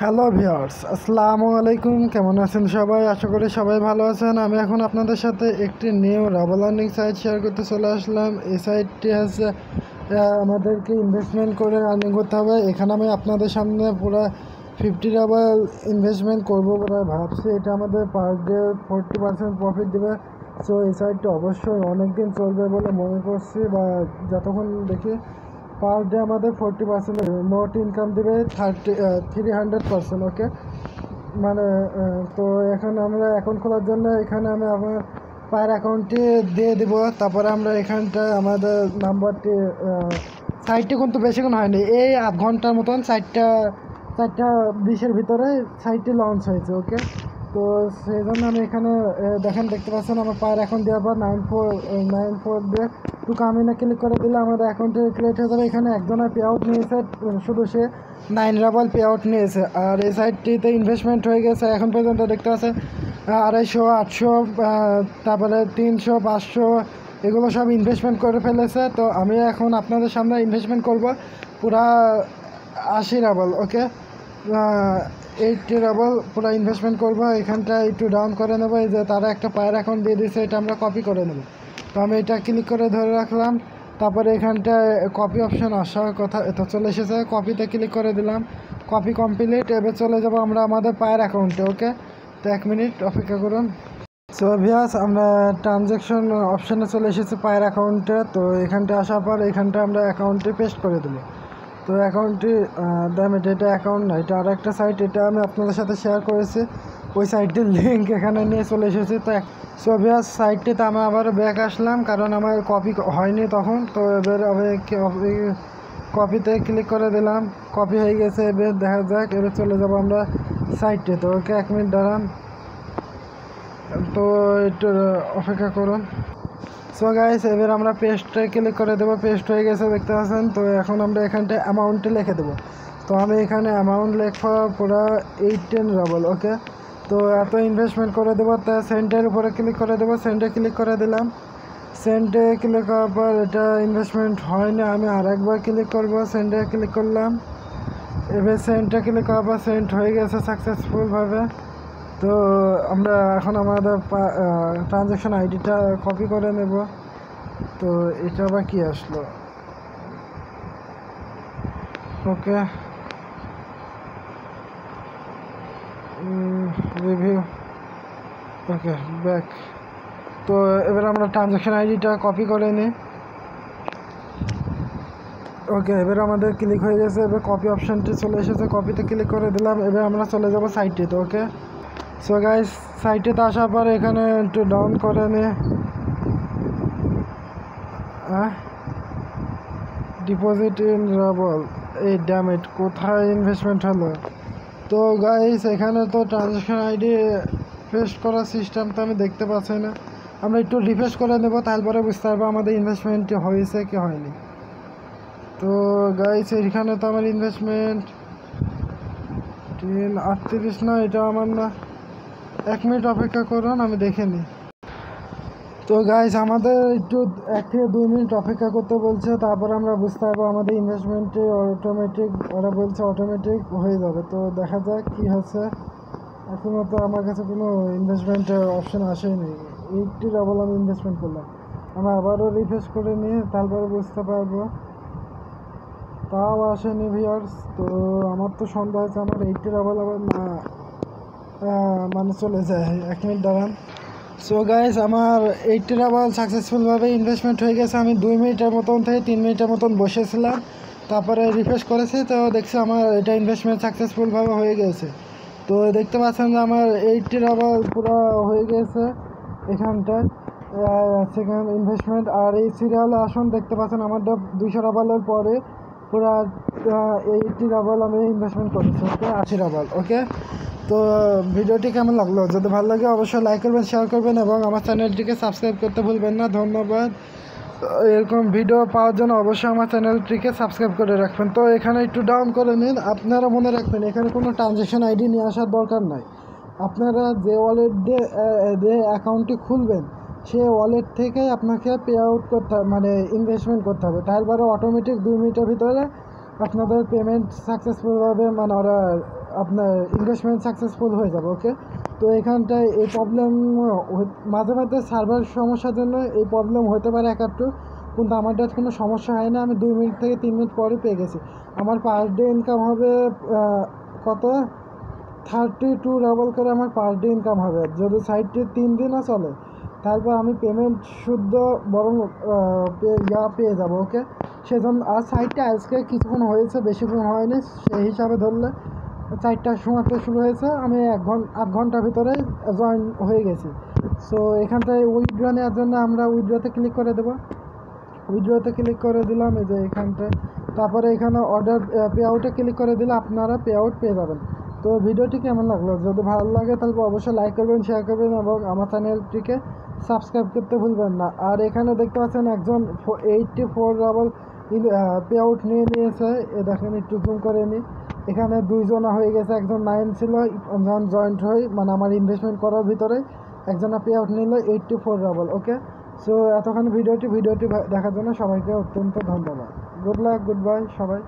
Hello viewers, আসসালামু আলাইকুম। কেমন আছেন সবাই? আশা করি সবাই ভালো আছেন। আমি এখন আপনাদের সাথে একটি নিউ রাবাল আর্নিং সাইট শেয়ার করতে চলে আসলাম। এই সাইটটি হচ্ছে আমাদেরকে ইনভেস্টমেন্ট করে আর্নিং করতে হবে। এখানে আমি আপনাদের সামনে পুরো 50 রাবাল ইনভেস্টমেন্ট করবো বলে ভাবছি। এটা আমাদের পার ডে 40% প্রফিট দেবে। সো এই সাইটটি অবশ্যই অনেক দিন চলবে বলে মনে করছি, বা যতক্ষণ দেখি পার ডে আমাদের 40% মোট ইনকাম দেবে 300%। ওকে, মানে তো এখন আমরা অ্যাকাউন্ট খোলার জন্য এখানে আমি আমার পায়ের অ্যাকাউন্টটি দিয়ে দিব। তারপরে আমরা এখানটায় আমাদের নাম্বারটি সাইটটি কিন্তু বেশিক্ষণ হয়নি, এই আধ ঘন্টার মতন চারটা 20-এর ভিতরে সাইটটি লঞ্চ হয়েছে। ওকে, তো সেই জন্য আমি এখানে দেখতে পাচ্ছেন আমার পায়ের অ্যাকাউন্ট দেওয়ার পর 9494 দিয়ে টু কামিনে ক্লিক করে দিলে আমাদের অ্যাকাউন্টে ক্রিয়েট হয়ে যাবে। এখানে একজনের পে আউট নিয়েছে, শুধু সে 9 রাবাল পে আউট নিয়েছে। আর এই সাইটটিতে ইনভেস্টমেন্ট হয়ে গেছে এখন পর্যন্ত দেখতে পাচ্ছেন 250, 800, তারপরে 300, 500 এগুলো সব ইনভেস্টমেন্ট করে ফেলেছে। তো আমি এখন আপনাদের সামনে ইনভেস্টমেন্ট করব পুরা 80 রাবাল। ওকে, 80 রাবাল পুরো ইনভেস্টমেন্ট করবো। এখানটা একটু ডাউন করে নেবো, এই যে তারা একটা পায়ের অ্যাকাউন্ট দিয়ে দিয়েছে, এটা আমরা কপি করে নেব। তো আমি এটা ক্লিক করে ধরে রাখলাম। তারপরে এখানটায় কপি অপশান আসার কথা, এটা চলে এসেছে, কপিতে ক্লিক করে দিলাম। Copy complete. এবার চলে যাব আমরা আমাদের পায়ের অ্যাকাউন্টে। ওকে, তো 1 মিনিট অপেক্ষা করুন। সো ভিউয়ার্স, আমরা ট্রানজ্যাকশন অপশানে চলে এসেছি পায়ের অ্যাকাউন্টে। তো এখানটা আসার পর এখানটা আমরা অ্যাকাউন্টে পেস্ট করে দেবো। তো অ্যাকাউন্টটি এটা অ্যাকাউন্ট না, এটা আর একটা সাইট, এটা আমি আপনাদের সাথে শেয়ার করেছি। ওই সাইটটির লিঙ্ক এখানে নিয়ে চলে এসেছি। তো সো ভিউয়ার্স, সাইটটিতে আমি আবার ব্যাক আসলাম, কারণ আমার কপি হয়নি তখন। তো এবার আমি কপিতে ক্লিক করে দিলাম, কপি হয়ে গেছে। এবার দেখা যাক, এবার চলে যাব আমরা সাইটে। তো ওকে, 1 মিনিট দাঁড়ান, তো একটু অপেক্ষা করুন। সো গাইস, এবার আমরা পেস্টে ক্লিক করে দেবো। পেস্ট হয়ে গেছে দেখতে পাচ্ছেন। তো এখন আমরা এখানটায় অ্যামাউন্টে লিখে দেবো। তো আমি এখানে অ্যামাউন্ট লেখা পুরো 810 রাবল। ওকে, তো এত ইনভেস্টমেন্ট করে দেবো। তা সেন্টের উপরে ক্লিক করে দেবো, সেন্টে ক্লিক করে দিলাম। সেন্টে ক্লিক করার পর এটা ইনভেস্টমেন্ট হয়নি, আমি আরেকবার ক্লিক করব। সেন্টে ক্লিক করলাম, এবার সেন্টে ক্লিক করার পর সেন্ট হয়ে গেছে সাকসেসফুলভাবে। তো আমরা এখন আমাদের ট্রানজ্যাকশন আইডিটা কপি করে নেব। তো এটা আবার কি আসলো? ওকে, রিভিউ। ওকে, ব্যাক। তো এবার আমরা ট্রানজ্যাকশন আইডিটা কপি করে নিই। ওকে, এবার আমাদের ক্লিক হয়ে গেছে। এবার কপি অপশানটি চলে এসেছে, কপিতে ক্লিক করে দিলাম। এবার আমরা চলে যাব সাইটটিতে। ওকে, সো গাইস, সাইটটিতে আসার পর এখানে একটু ডাউন করে নিই। ডিপোজিট ইন রাবল, এই ড্যামেট কোথায় ইনভেস্টমেন্ট হলো? তো গাইস, এখানে তো ট্রানজ্যাকশন আইডি পেস্ট করার সিস্টেম তো আমি দেখতে পাচ্ছি না। আমরা একটু রিফ্রেশ করে নেব, তারপরে বুঝতে পারবো আমাদের ইনভেস্টমেন্টটি হয়েছে কি হয়নি। তো গাইস, এখানে তো আমার ইনভেস্টমেন্ট 38 না, এটা আমার না। 1 মিনিট অপেক্ষা করুন, আমি দেখে নিই। তো গাইস, আমাদের একটু 1 থেকে 2 মিনিট অপেক্ষা করতে বলছে, তারপর আমরা বুঝতে পারবো আমাদের ইনভেস্টমেন্টে অটোমেটিক, ওরা বলছে অটোমেটিক হয়ে যাবে। তো দেখা যাক কি হচ্ছে। এখনও তো আমার কাছে কোনো ইনভেস্টমেন্টের অপশান আসেনি। 80 রাবল আমি ইনভেস্টমেন্ট করলাম। আমি আবারও রিফ্রেশ করে নিয়ে তারপরে বুঝতে পারবো, তাও আসেনি ভিউয়ার্স। তো আমার তো সন্দেহ হয়েছে আমার 80 রাবল আবার না মানে চলে যায়। 1 মিনিট দাঁড়ান। সো গাইস, আমার 80 রাবাল সাকসেসফুলভাবে ইনভেস্টমেন্ট হয়ে গেছে। আমি 2 মিনিটের মতন থেকে 3 মিনিটের মতন বসেছিলাম, তারপরে রিফ্রেশ করেছি, তো দেখছি আমার এটা ইনভেস্টমেন্ট সাকসেসফুলভাবে হয়ে গেছে। তো দেখতে পাচ্ছেন যে আমার 80 রাবাল পুরো হয়ে গেছে এখানটায় সেকেন্ড ইনভেস্টমেন্ট। আর এই সিরিয়ালে আসুন, দেখতে পাচ্ছেন আমারটা 200 রাবালের পরে পুরো 80 রাবাল আমি ইনভেস্টমেন্ট করেছি। ওকে, 80 রাবাল। ওকে, তো ভিডিওটি কেমন লাগলো? যদি ভালো লাগে অবশ্যই লাইক করবেন, শেয়ার করবেন এবং আমার চ্যানেলটিকে সাবস্ক্রাইব করতে ভুলবেন না। ধন্যবাদ। এরকম ভিডিও পাওয়ার জন্য অবশ্যই আমার চ্যানেলটিকে সাবস্ক্রাইব করে রাখবেন। তো এখানে একটু ডাউন করে নিন। আপনারা মনে রাখবেন, এখানে কোনো ট্রানজ্যাকশন আইডি নিয়ে আসার দরকার নাই। আপনারা যে ওয়ালেট দিয়ে যে অ্যাকাউন্টটি খুলবেন, সে ওয়ালেট থেকেই আপনাকে পে আউট করতে হবে, মানে ইনভেস্টমেন্ট করতে হবে। তারপরে অটোমেটিক 2 মিনিটের ভিতরে আপনাদের পেমেন্ট সাকসেসফুলভাবে, মানে ওরা আপনার ইনভেস্টমেন্ট সাকসেসফুল হয়ে যাবে। ওকে, তো এখানটায় এই প্রবলেম মাঝে মাঝে সার্ভার সমস্যার জন্য এই প্রবলেম হতে পারে একাত্তর, কিন্তু আমারটা কোনো সমস্যা হয় না। আমি 2 মিনিট থেকে 3 মিনিট পরে পেয়ে গেছি। আমার পার ডে ইনকাম হবে কত 32 ডাবল করে আমার পার ডে ইনকাম হবে যদি সাইটটি 3 দিনও চলে। তারপর আমি পেমেন্ট শুদ্ধ বরং পেয়ে যাবো। ওকে, সেজন্য আর সাইটটা আজকে কিছুক্ষণ হয়েছে, বেশিক্ষণ হয়নি। সেই হিসাবে ধরলে 4টার সময়তে শুরু হয়েছে, আমি 8 ঘন্টার ভিতরে জয়েন হয়ে গেছি। সো এখানটায় উইথড্র নেওয়ার জন্য আমরা উইথড্রতে ক্লিক করে দেবো। উইথড্রতে ক্লিক করে দিলাম, এই যে এখানটায়। তারপরে এখানে অর্ডার পে আউটে ক্লিক করে দিলে আপনারা পে আউট পেয়ে যাবেন। তো ভিডিওটি কেমন লাগলো? যদি ভালো লাগে তাহলে অবশ্যই লাইক করবেন, শেয়ার করবেন এবং আমার চ্যানেলটিকে সাবস্ক্রাইব করতে ভুলবেন না। আর এখানে দেখতে পাচ্ছেন একজন 84 ডাবল পে আউট নিয়ে নিয়েছে। এ দেখেন, একটু জুম করে নিই। এখানে 2 জনা হয়ে গেছে, একজন 9 ছিল যখন জয়েন্ট হই, মানে আমার ইনভেস্টমেন্ট করার ভিতরে একজনা পে আউট নিল 84 ডাবল। ওকে, সো এতক্ষণ ভিডিওটি দেখার জন্য সবাইকে অত্যন্ত ধন্যবাদ। গুড লাক, গুড বাই সবাই।